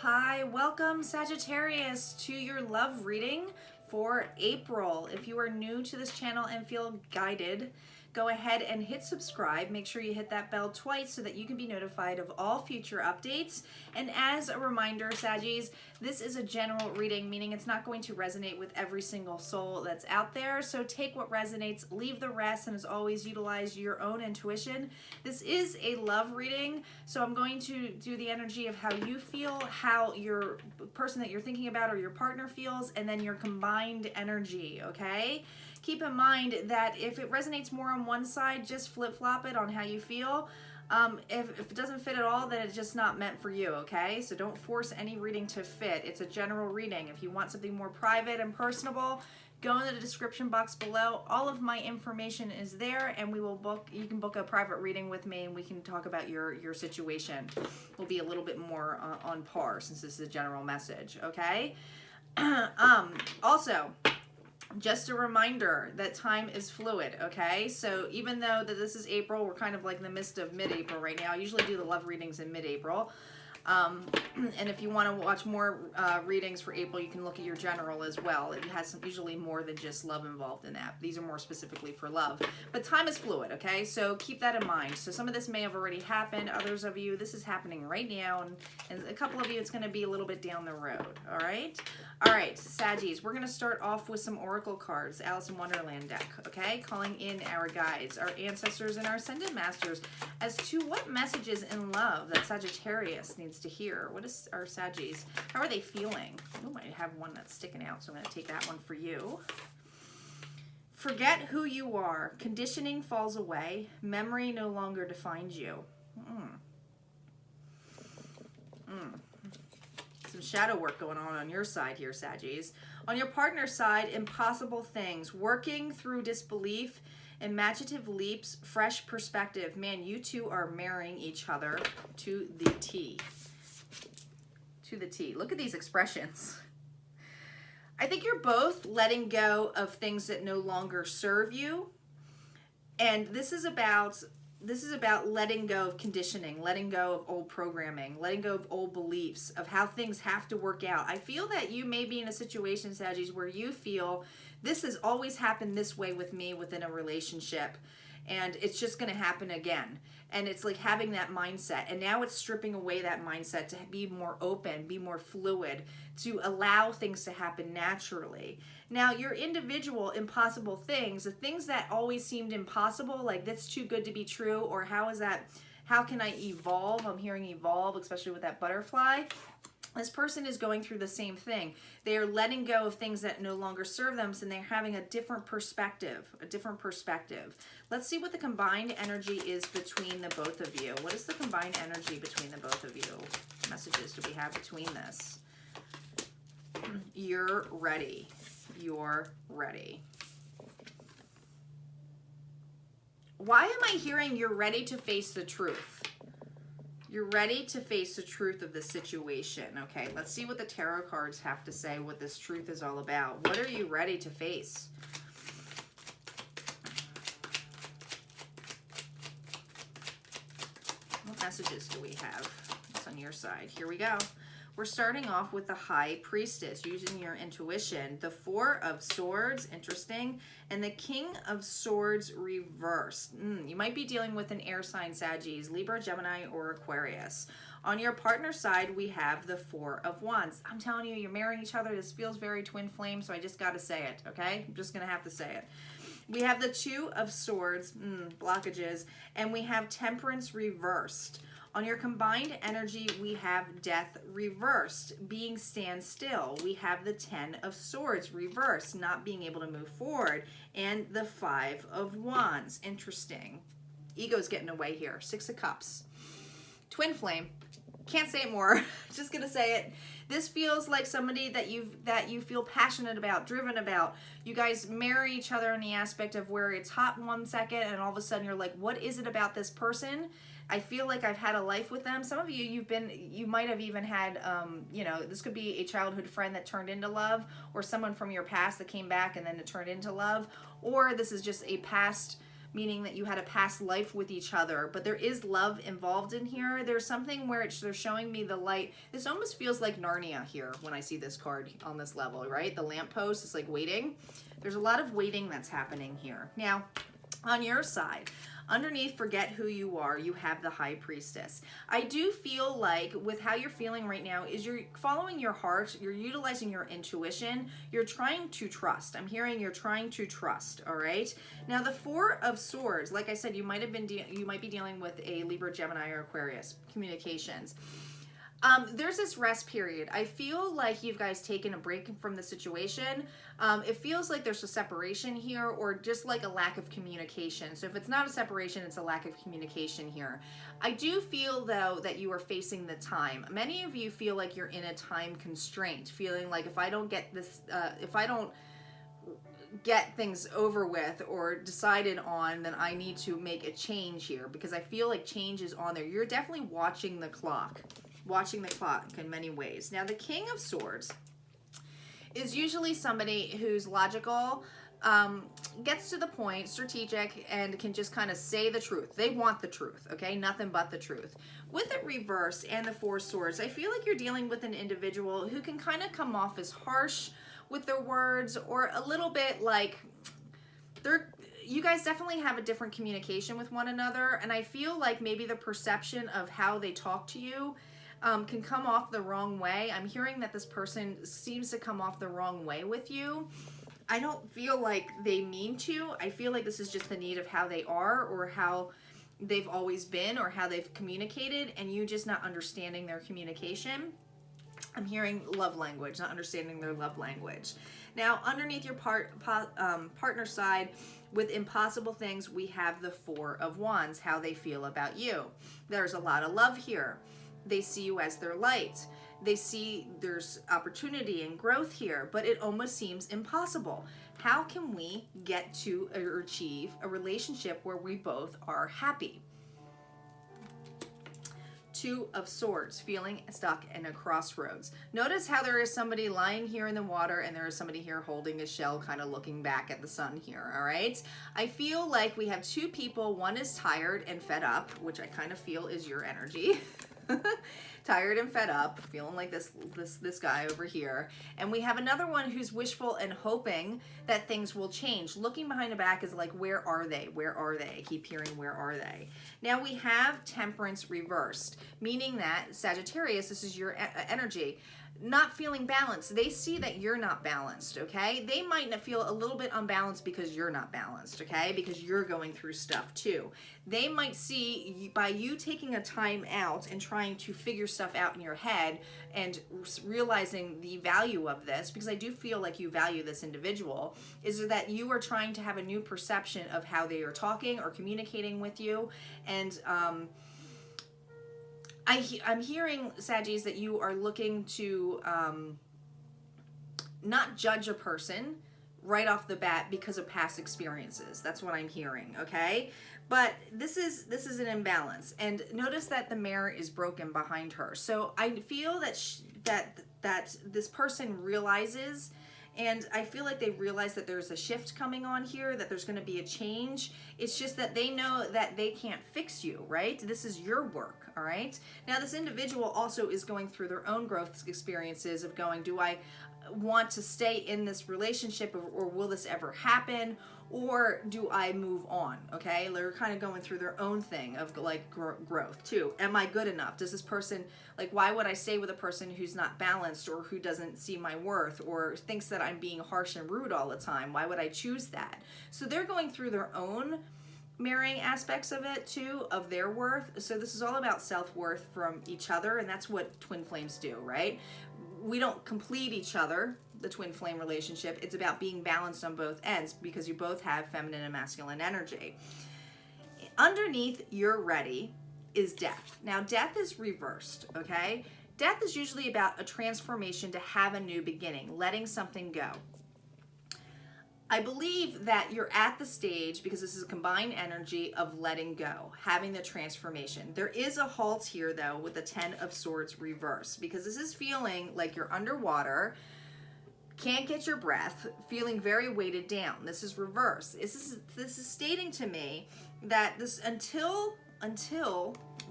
Hi, welcome Sagittarius to your love reading for April. If you are new to this channel and feel guided, go ahead and hit subscribe. Make sure you hit that bell twice so that you can be notified of all future updates. And as a reminder, Saggies, this is a general reading, meaning it's not going to resonate with every single soul that's out there. So take what resonates, leave the rest, and as always, utilize your own intuition. This is a love reading, so I'm going to do the energy of how you feel, how your person that you're thinking about or your partner feels, and then your combined energy, okay? Keep in mind that if it resonates more on one side, just flip-flop it on how you feel. If it doesn't fit at all, then it's just not meant for you, okay? So don't force any reading to fit. It's a general reading. If you want something more private and personable, go in the description box below. All of my information is there, and you can book a private reading with me, and we can talk about your situation. We'll be a little bit more on par since this is a general message, okay? Also, just a reminder that time is fluid, okay? So even though that this is April, we're kind of like in the midst of mid-April right now. I usually do the love readings in mid-April. And if you want to watch more readings for April, you can look at your general as well. It has usually more than just love involved in that. These are more specifically for love. But time is fluid, okay? So keep that in mind. So some of this may have already happened. Others of you, this is happening right now. And a couple of you, it's going to be a little bit down the road, all right? All right, Saggies, we're going to start off with some Oracle cards, Alice in Wonderland deck, okay? Calling in our guides, our ancestors, and our Ascended Masters as to what messages in love that Sagittarius needs to hear. What is our Saggies? How are they feeling? Oh, I have one that's sticking out, so I'm going to take that one for you. Forget who you are. Conditioning falls away. Memory no longer defines you. Some shadow work going on your side here, Saggies. On your partner's side, impossible things. Working through disbelief, imaginative leaps, fresh perspective. Man, you two are marrying each other to the T. To the T. Look at these expressions. I think you're both letting go of things that no longer serve you. And this is about letting go of conditioning, letting go of old programming, letting go of old beliefs, of how things have to work out. I feel that you may be in a situation, Saggies, where you feel this has always happened this way with me within a relationship, and it's just going to happen again. And it's like having that mindset. And now it's stripping away that mindset to be more open, be more fluid, to allow things to happen naturally. Now, your individual impossible things, the things that always seemed impossible, like that's too good to be true, or how can I evolve? I'm hearing evolve, especially with that butterfly. This person is going through the same thing. They are letting go of things that no longer serve them, and they're having a different perspective, Let's see what the combined energy is between the both of you. What is the combined energy between the both of you? What messages do we have between this? You're ready. You're ready. Why am I hearing you're ready to face the truth? You're ready to face the truth of the situation. Okay, let's see what the tarot cards have to say, what this truth is all about. What are you ready to face? What messages do we have? What's on your side? Here we go. We're starting off with the High Priestess, using your intuition. The Four of Swords, interesting. And the King of Swords reversed. You might be dealing with an air sign, Saggies, Libra, Gemini, or Aquarius. On your partner side, we have the Four of Wands. I'm telling you, you're marrying each other. This feels very twin flame, so I just got to say it, okay? I'm just going to have to say it. We have the Two of Swords, blockages, and we have Temperance reversed. On your combined energy, we have Death reversed, being standstill. We have the Ten of Swords reversed, not being able to move forward, and the Five of Wands. Interesting. Ego's getting away here. Six of Cups. Twin flame. Can't say it more. Just gonna say it. This feels like somebody that you feel passionate about, driven about. You guys marry each other in the aspect of where it's hot 1 second, and all of a sudden you're like, what is it about this person? I feel like I've had a life with them. Some of you, you might have even had, this could be a childhood friend that turned into love, or someone from your past that came back and then it turned into love, or this is just a past meaning that you had a past life with each other, but there is love involved in here. There's something where they're showing me the light. This almost feels like Narnia here when I see this card on this level, right? The lamppost is like waiting. There's a lot of waiting that's happening here. Now, on your side, underneath forget who you are, you have the High Priestess. I do feel like with how you're feeling right now is you're following your heart, you're utilizing your intuition, you're trying to trust. I'm hearing you're trying to trust, all right? Now the Four of Swords, like I said, you might be dealing with a Libra, Gemini, or Aquarius communications. There's this rest period. I feel like you guys taken a break from the situation. It feels like there's a separation here or just like a lack of communication. So if it's not a separation, it's a lack of communication here. I do feel though that you are facing the time. Many of you feel like you're in a time constraint, feeling like if I don't get this, if I don't get things over with or decided on, then I need to make a change here because I feel like change is on there. You're definitely watching the clock. Watching the clock in many ways. Now, the King of Swords is usually somebody who's logical, gets to the point, strategic, and can just kind of say the truth. They want the truth, okay? Nothing but the truth. With it reversed and the Four Swords, I feel like you're dealing with an individual who can kind of come off as harsh with their words or a little bit like you guys definitely have a different communication with one another, and I feel like maybe the perception of how they talk to you can come off the wrong way. I'm hearing that this person seems to come off the wrong way with you. I don't feel like they mean to. I feel like this is just the need of how they are or how they've always been or how they've communicated and you just not understanding their communication. I'm hearing love language, not understanding their love language. Now, underneath your partner side, with impossible things, we have the Four of Wands, how they feel about you. There's a lot of love here. They see you as their light. They see there's opportunity and growth here, but it almost seems impossible. How can we get to or achieve a relationship where we both are happy? Two of Swords, feeling stuck in a crossroads. Notice how there is somebody lying here in the water and there is somebody here holding a shell, kind of looking back at the sun here, all right? I feel like we have two people. One is tired and fed up, which I kind of feel is your energy. Tired and fed up, feeling like this guy over here. And we have another one who's wishful and hoping that things will change. Looking behind the back is like, where are they? Where are they? I keep hearing, where are they? Now we have Temperance reversed, meaning that Sagittarius, this is your energy, not feeling balanced. They see that you're not balanced, okay? They might not feel a little bit unbalanced because you're not balanced, okay? Because you're going through stuff too. They might see by you taking a time out and trying to figure stuff out in your head and realizing the value of this, because I do feel like you value this individual, is that you are trying to have a new perception of how they are talking or communicating with you. And I'm hearing, Saggies, that you are looking to not judge a person right off the bat because of past experiences. That's what I'm hearing, okay? But this is an imbalance. And notice that the mirror is broken behind her. So I feel that that this person realizes, and I feel like they realize that there's a shift coming on here, that there's going to be a change. It's just that they know that they can't fix you, right? This is your work, all right? Now, this individual also is going through their own growth experiences of going, do I want to stay in this relationship or will this ever happen? Or do I move on, okay? They're kind of going through their own thing of like growth too. Am I good enough? Does this person, like, why would I stay with a person who's not balanced or who doesn't see my worth or thinks that I'm being harsh and rude all the time? Why would I choose that? So they're going through their own mirroring aspects of it too, of their worth. So this is all about self-worth from each other, and that's what twin flames do, right? We don't complete each other, the twin flame relationship. It's about being balanced on both ends because you both have feminine and masculine energy. Underneath you're ready is death. Now death is reversed, okay? Death is usually about a transformation to have a new beginning, letting something go. I believe that you're at the stage, because this is a combined energy of letting go, having the transformation. There is a halt here though with the 10 of Swords reverse, because this is feeling like you're underwater. can't get your breath, feeling very weighted down. This is reverse. This is stating to me that this until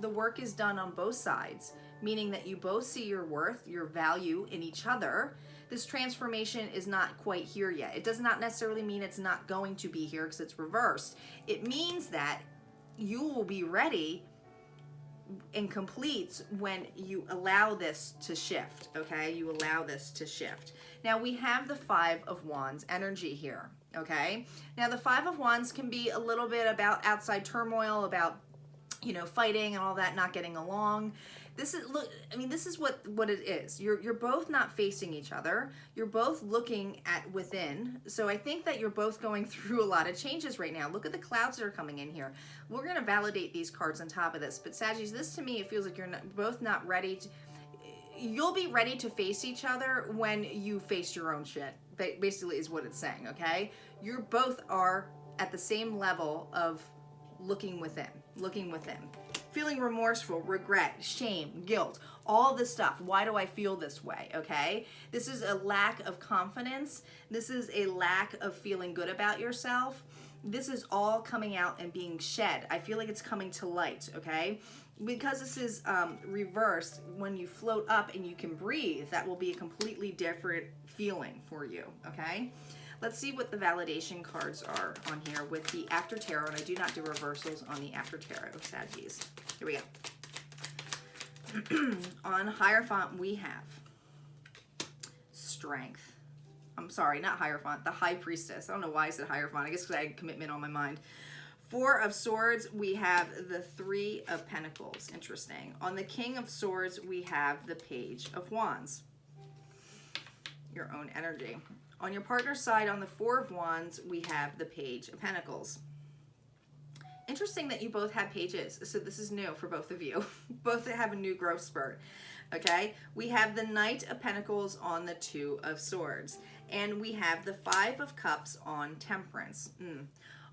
the work is done on both sides, meaning that you both see your worth, your value in each other, this transformation is not quite here yet. It does not necessarily mean it's not going to be here because it's reversed. It means that you will be ready and complete when you allow this to shift, okay? You allow this to shift. Now we have the Five of Wands energy here, okay? Now the Five of Wands can be a little bit about outside turmoil, about, you know, fighting and all that, not getting along. This is, look, I mean, this is what it is. You're both not facing each other. You're both looking at within. So I think that you're both going through a lot of changes right now. Look at the clouds that are coming in here. We're going to validate these cards on top of this. But Sagittarius, this to me, it feels like you're both not ready to, you'll be ready to face each other when you face your own shit, basically is what it's saying, okay? You both are at the same level of looking within, feeling remorseful, regret, shame, guilt, all this stuff. Why do I feel this way? Okay, this is a lack of confidence. This is a lack of feeling good about yourself. This is all coming out and being shed. I feel like it's coming to light. Okay, because this is reversed, when you float up and you can breathe, that will be a completely different feeling for you. Okay, let's see what the validation cards are on here with the After Tarot, and I do not do reversals on the After Tarot, Saggies. Here we go. On Hierophant, we have Strength. I'm sorry, not Hierophant, the High Priestess. I don't know why I said Hierophant. I guess because I had commitment on my mind. Four of Swords, we have the Three of Pentacles. Interesting. On the King of Swords, we have the Page of Wands. Your own energy. On your partner's side, on the Four of Wands, we have the Page of Pentacles. Interesting that you both have pages, so this is new for both of you. Both have a new growth spurt, okay? We have the Knight of Pentacles on the Two of Swords, and we have the Five of Cups on Temperance.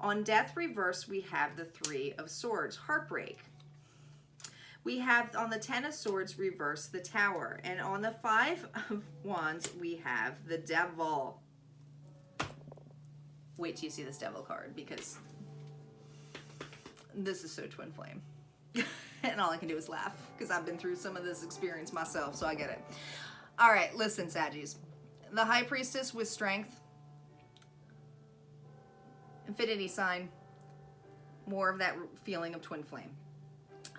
On Death Reverse, we have the Three of Swords, Heartbreak. We have on the Ten of Swords Reverse, the Tower, and on the Five of Wands, we have the Devil. Wait till you see this Devil card, because this is so twin flame. And all I can do is laugh because I've been through some of this experience myself, so I get it. All right, listen, Saggies. The High Priestess with Strength. Infinity sign. More of that feeling of twin flame.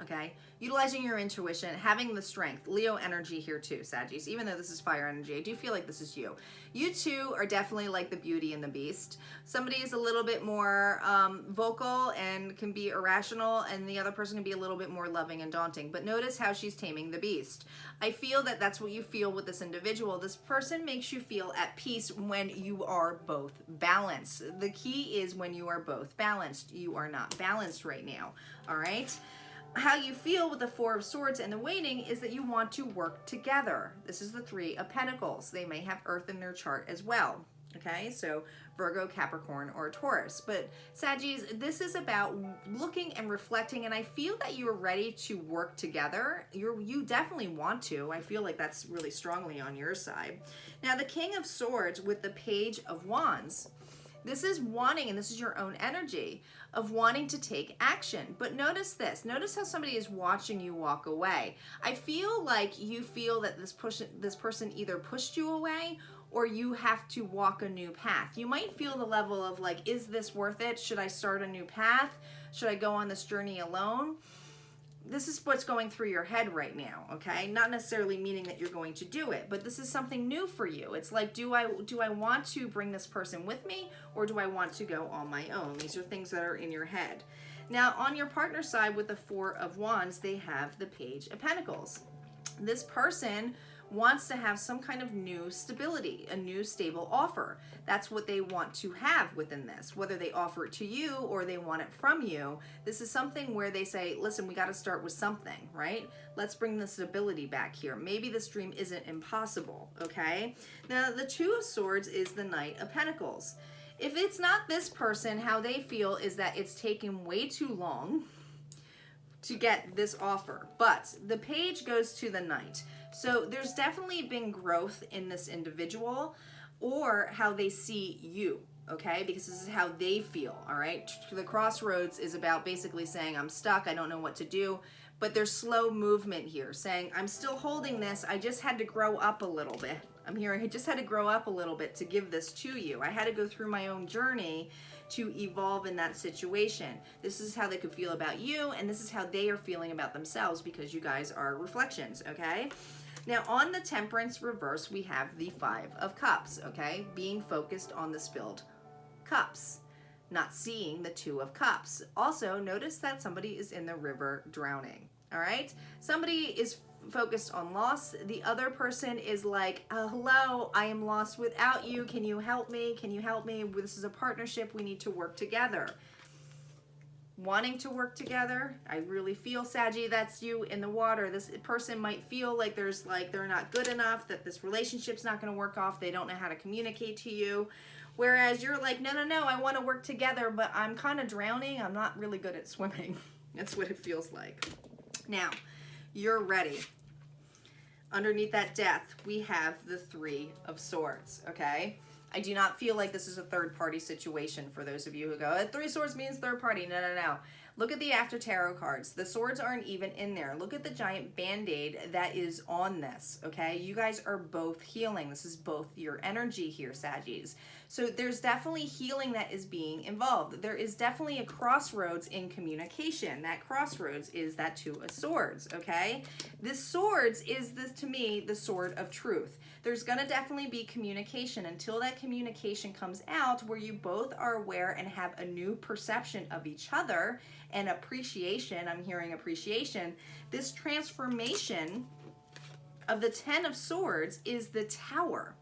Okay, utilizing your intuition, having the strength. Leo energy here too, Saggies. Even though this is fire energy, I do feel like this is you. You two are definitely like the Beauty and the Beast. Somebody is a little bit more vocal and can be irrational, and the other person can be a little bit more loving and daunting. But notice how she's taming the beast. I feel that that's what you feel with this individual. This person makes you feel at peace when you are both balanced. The key is when you are both balanced. You are not balanced right now, all right? How you feel with the Four of Swords and the Waiting is that you want to work together. This is the Three of Pentacles. They may have Earth in their chart as well. Okay, so Virgo, Capricorn, or Taurus. But Saggies, this is about looking and reflecting, and I feel that you're ready to work together. You definitely want to. I feel like that's really strongly on your side. Now, the King of Swords with the Page of Wands. This is wanting, and this is your own energy of wanting to take action. But notice this. Notice how somebody is watching you walk away. I feel like you feel that this person either pushed you away or you have to walk a new path. You might feel the level of like, is this worth it? Should I start a new path? Should I go on this journey alone? This is what's going through your head right now, okay? Not necessarily meaning that you're going to do it, but this is something new for you. It's like, do I want to bring this person with me, or do I want to go on my own? These are things that are in your head. Now, on your partner's side with the Four of Wands, they have the Page of Pentacles. This person wants to have some kind of new stability, a new stable offer. That's what they want to have within this, whether they offer it to you or they want it from you. This is something where they say, listen, we got to start with something, right? Let's bring the stability back here. Maybe this dream isn't impossible, okay? Now, the Two of Swords is the Knight of Pentacles. If it's not this person, how they feel is that it's taken way too long to get this offer, but the Page goes to the Knight. So there's definitely been growth in this individual. or how they see you. Okay, because this is how they feel. All right, the crossroads is about basically saying, I'm stuck, I don't know what to do. But there's slow movement here, saying, I'm still holding this, I just had to grow up a little bit. I'm hearing, I just had to grow up a little bit to give this to you. I had to go through my own journey to evolve in that situation. This is how they could feel about you, and this is how they are feeling about themselves, because you guys are reflections, okay? Now, on the Temperance reverse, we have the Five of Cups, okay? Being focused on the spilled cups, not seeing the Two of Cups. Also, notice that somebody is in the river drowning, all right? Somebody is focused on loss. The other person is like, hello, I am lost without you. Can you help me? Can you help me? This is a partnership. We need to work together. Wanting to work together. I really feel, Saggy, that's you in the water. This person might feel like they're not good enough, that this relationship's not going to work off. They don't know how to communicate to you. Whereas you're like, no, I want to work together, but I'm kind of drowning. I'm not really good at swimming. That's what it feels like. Now, you're ready. Underneath that death, we have the Three of Swords, okay? I do not feel like this is a third-party situation for those of you who go, Three Swords means third party. No. Look at the after tarot cards. The swords aren't even in there. Look at the giant band-aid that is on this, okay? You guys are both healing. This is both your energy here, Saggies. So there's definitely healing that is being involved. There is definitely a crossroads in communication. That crossroads is that Two of Swords, okay? This swords is, to me, the sword of truth. There's going to definitely be communication until that communication comes out where you both are aware and have a new perception of each other and appreciation. I'm hearing appreciation. This transformation of the Ten of Swords is the Tower.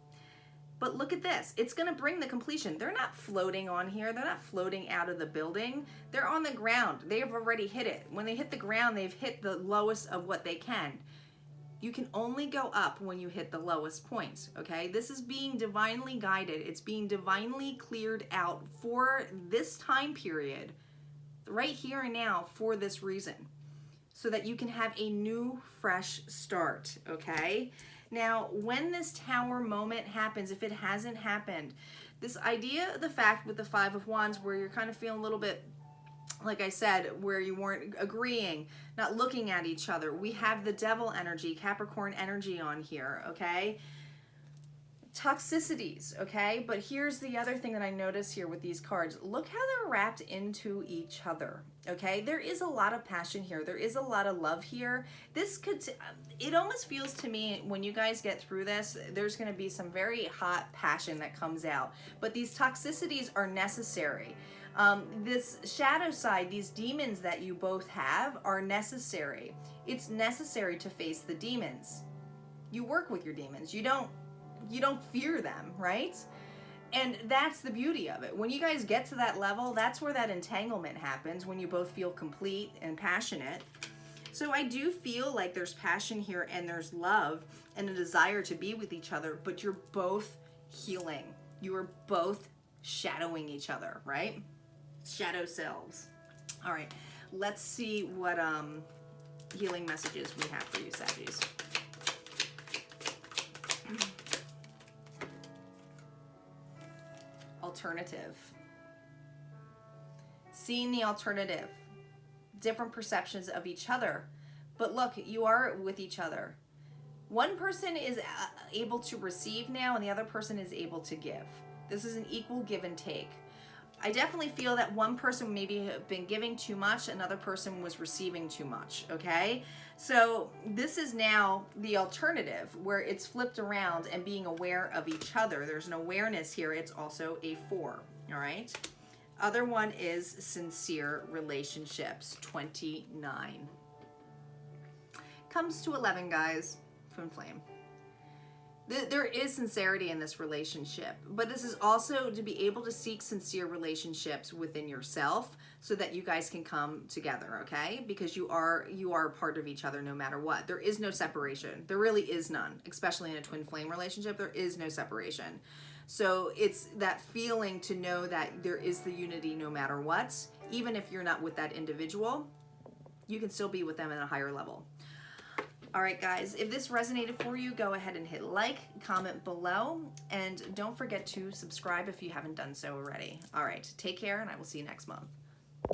But look at this. It's going to bring the completion. They're not floating on here. They're not floating out of the building. They're on the ground. They have already hit it. When they hit the ground, they've hit the lowest of what they can. You can only go up when you hit the lowest points, okay? This is being divinely guided. It's being divinely cleared out for this time period, right here and now, for this reason, so that you can have a new, fresh start, okay? Now, when this Tower moment happens, if it hasn't happened, this idea, the fact with the Five of Wands, where you're kind of feeling a little bit, like I said, where you weren't agreeing, not looking at each other. We have the Devil energy, Capricorn energy on here, okay? Toxicities, okay? But here's the other thing that I notice here with these cards. Look how they're wrapped into each other, okay? There is a lot of passion here. There is a lot of love here. This could, it almost feels to me, when you guys get through this, there's going to be some very hot passion that comes out. But these toxicities are necessary. This shadow side, these demons that you both have, are necessary. It's necessary to face the demons. You work with your demons. You don't fear them, right? And that's the beauty of it. When you guys get to that level, that's where that entanglement happens, when you both feel complete and passionate. So I do feel like there's passion here and there's love and a desire to be with each other, but you're both healing. You are both shadowing each other, right? Shadow selves. All right, let's see what healing messages we have for you, Saggies. Alternative. Seeing the alternative. Different perceptions of each other. But look, you are with each other. One person is able to receive now and the other person is able to give. This is an equal give and take. I definitely feel that one person maybe have been giving too much, another person was receiving too much, okay? So this is now the alternative, where it's flipped around and being aware of each other. There's an awareness here. It's also a 4, all right? Other one is sincere relationships, 29. Comes to 11, guys, twin flame. There is sincerity in this relationship, but this is also to be able to seek sincere relationships within yourself so that you guys can come together, okay? Because you are part of each other no matter what. There is no separation. There really is none, especially in a twin flame relationship. There is no separation. So it's that feeling to know that there is the unity no matter what. Even if you're not with that individual, you can still be with them at a higher level. All right, guys, if this resonated for you, go ahead and hit like, comment below, and don't forget to subscribe if you haven't done so already. All right, take care, and I will see you next month.